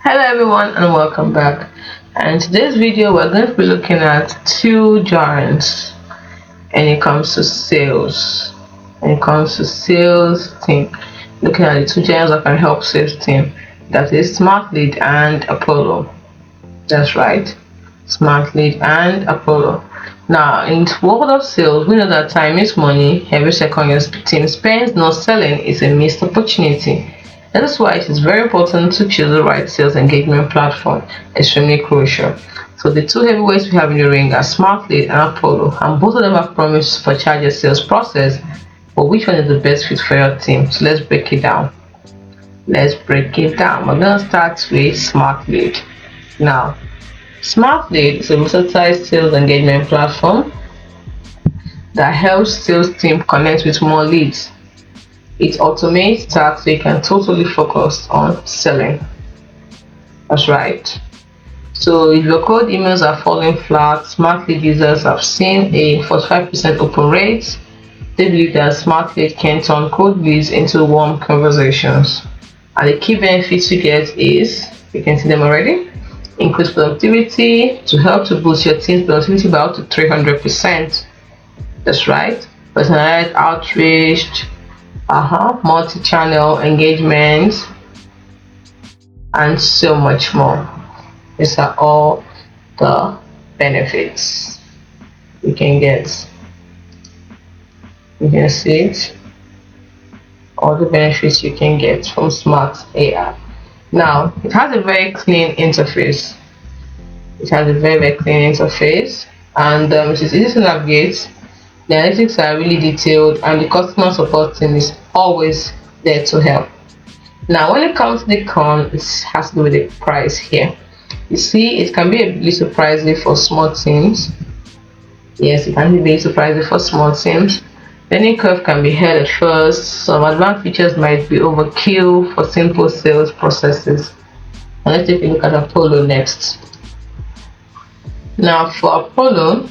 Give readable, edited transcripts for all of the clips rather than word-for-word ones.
Hello everyone and welcome back. And in today's video we're going to be looking at two giants when it comes to sales. When it comes to sales team, looking at the two giants that can help sales team. That is SmartLead and Apollo. That's right, SmartLead and Apollo. Now in the world of sales, we know that time is money. Every second your team spends not selling is a missed opportunity. That is why it is very important to choose the right sales engagement platform, extremely crucial. So the two heavyweights we have in the ring are SmartLead and Apollo, and both of them have promised to supercharge your sales process. But which one is the best fit for your team? So let's break it down. We're gonna start with SmartLead. Now, SmartLead is a versatile sales engagement platform that helps sales team connect with more leads. It automates tasks so you can totally focus on selling. That's right. So if your cold emails are falling flat, SmartLead users have seen a 45% open rate. They believe that SmartLead can turn cold leads into warm conversations. And the key benefits you get is, you can see them already, increased productivity to help to boost your team's productivity by up to 300%. That's right. Personalized outreach, multi-channel engagement, and so much more. These are all the benefits you can get. You can see it. All the benefits you can get from Smart AI. Now, it has a very clean interface. And it is easy to navigate. The analytics are really detailed, and the customer support team is always there to help. Now, when it comes to the con, it has to do with the price here. You see, it can be a little pricey for small teams. Yes, it can be a little pricey for small teams. Learning curve can be held at first. Some advanced features might be overkill for simple sales processes. And let's take a look at Apollo next. Now, for Apollo,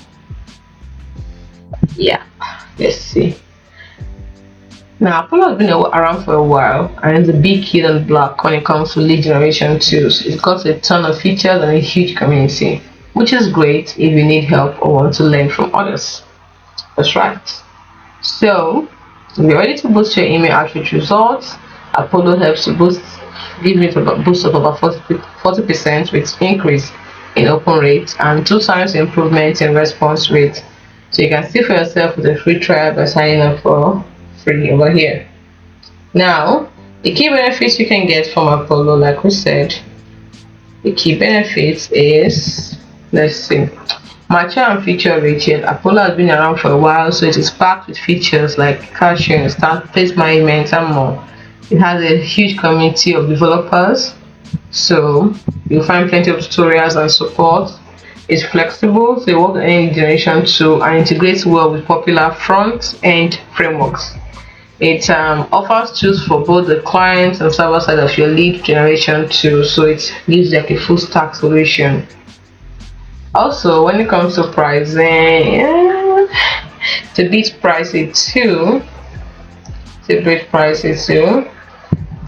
let's see. Now, Apollo has been around for a while and is a big kid on the block when it comes to lead generation tools. It's got a ton of features and a huge community, which is great if you need help or want to learn from others. That's right. So, if you're ready to boost your email outreach results, Apollo helps to give it a boost of about 40% with increase in open rate and 2 times improvement in response rate. So you can see for yourself with a free trial by signing up for free over here. Now, the key benefits you can get from Apollo, like we said, the key benefits is, let's see, mature and feature rich. Apollo has been around for a while, so it is packed with features like caching, start place management, and more. It has a huge community of developers, so you'll find plenty of tutorials and support. It's flexible, so it works on any generation tool and integrates well with popular front-end frameworks. It offers tools for both the client and server side of your lead generation tool, so it gives like a full stack solution. Also, when it comes to pricing, it's a bit pricey too.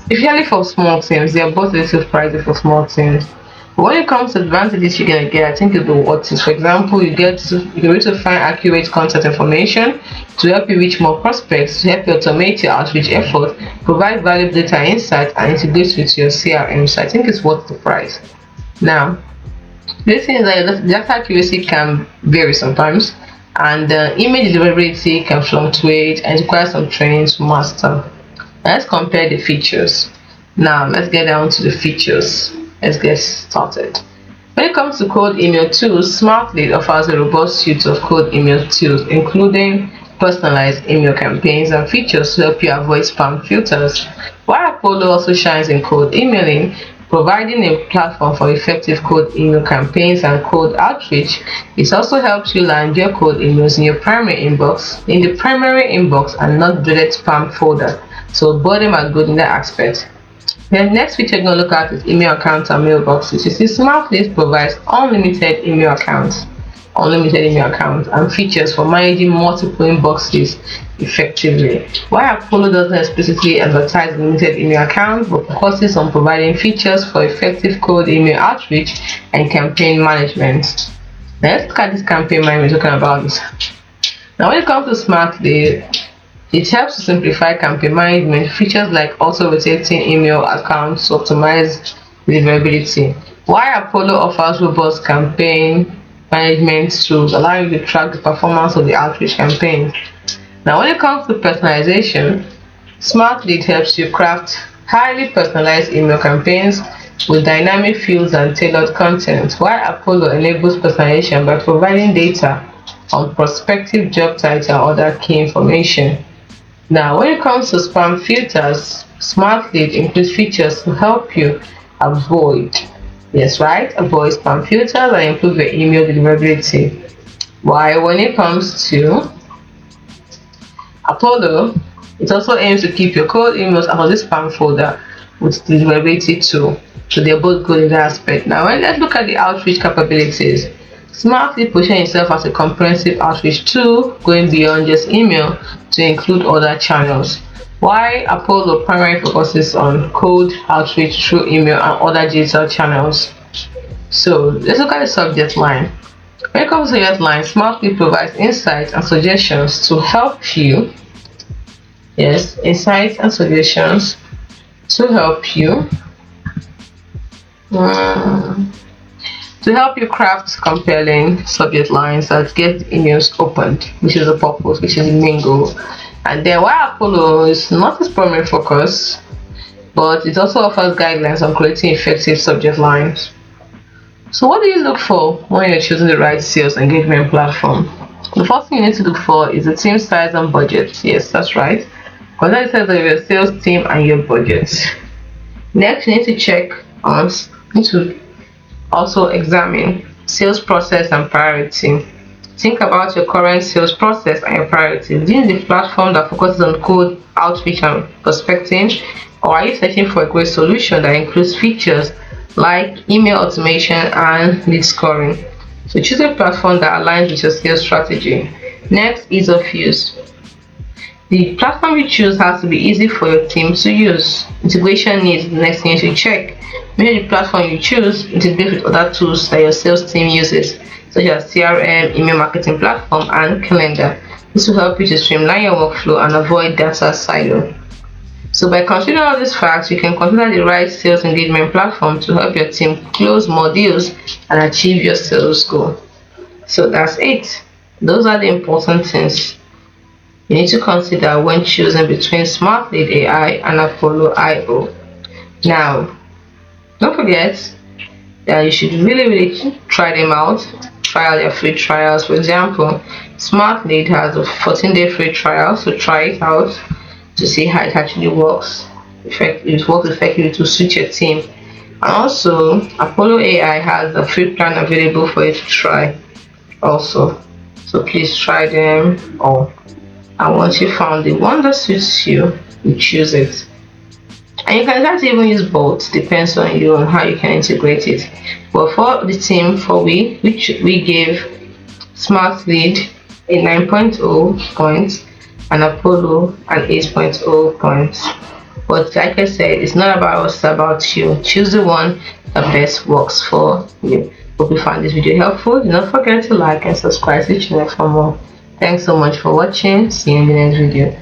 Especially for small teams, they are both a little pricey for small teams. But when it comes to advantages you're gonna get, I think it'll be worth it. For example, you're able to find accurate contact information to help you reach more prospects, to help you automate your outreach effort, provide valuable data insight, and integrate with your CRM. So I think it's worth the price. Now, the thing is that the data accuracy can vary sometimes, and the image deliverability can fluctuate and require some training to master. Now, let's compare the features. Now, let's get down to the features. Let's get started. When it comes to cold email tools, SmartLead offers a robust suite of cold email tools, including personalized email campaigns and features to help you avoid spam filters. While Apollo also shines in cold emailing, providing a platform for effective cold email campaigns and cold outreach, it also helps you land your cold emails in the primary inbox and not dreaded spam folder. So both of them are good in that aspect. The next feature we're going to look at is email accounts and mailboxes. You see, SmartLead provides unlimited email accounts. unlimited email accounts, and features for managing multiple inboxes effectively. While Apollo doesn't explicitly advertise limited email accounts, but focuses on providing features for effective cold email outreach and campaign management. Now let's look at this campaign management we're talking about. Now when it comes to SmartLead, it helps to simplify campaign management. Features like auto-rotating email accounts to optimize deliverability. While Apollo offers robust campaign management tools, allowing you to track the performance of the outreach campaign. Now, when it comes to personalization, SmartLead helps you craft highly personalized email campaigns with dynamic fields and tailored content, while Apollo enables personalization by providing data on prospective job title and other key information. Now, when it comes to spam filters, SmartLead includes features to help you avoid, avoid spam filters and improve your email deliverability. While when it comes to Apollo, it also aims to keep your cold emails out of the spam folder with deliverability too. So they're both good in that aspect. Now, let's look at the outreach capabilities. SmartLead positions itself as a comprehensive outreach tool, going beyond just email to include other channels. While Apollo primarily focuses on cold outreach through email and other digital channels. So let's look at the subject line. When it comes to subject line, SmartLead provides insights and suggestions to help you. Yes, insights and suggestions to help you. To help you craft compelling subject lines that get emails opened, which is the purpose, which is the main goal. And then while Apollo is not its primary focus, but it also offers guidelines on creating effective subject lines. So what do you look for when you're choosing the right sales engagement platform? The first thing you need to look for is the team size and budget. Yes, that's right. Consider the size of your sales team and your budget. Next, you need to check on, also examine sales process and priority. Think about your current sales process and your priorities. This is the platform that focuses on cold outreach and prospecting, or are you searching for a great solution that includes features like email automation and lead scoring? So choose a platform that aligns with your sales strategy. Next, ease of use. The platform you choose has to be easy for your team to use. Integration needs the next thing you should check. Make sure the platform you choose integrates with other tools that your sales team uses, such as CRM, email marketing platform, and calendar. This will help you to streamline your workflow and avoid data silo. So by considering all these facts, you can consider the right sales engagement platform to help your team close more deals and achieve your sales goal. So that's it. Those are the important things you need to consider when choosing between SmartLead AI and Apollo IO. Now, don't forget that you should really try them out. Try out their free trials. For example, SmartLead has a 14-day free trial, so try it out to see how it actually works. It works effectively to suit your team. And also, Apollo AI has a free plan available for you to try also. So please try them all. And once you found the one that suits you, you choose it. And you can just even use both, depends on you on how you can integrate it. But for the team, we gave SmartLead a 9.0 points and Apollo an 8.0 points. But like I said, it's not about us, it's about you. Choose the one that best works for you. Hope you found this video helpful. Do not forget to like and subscribe to the channel for more. Thanks so much for watching. See you in the next video.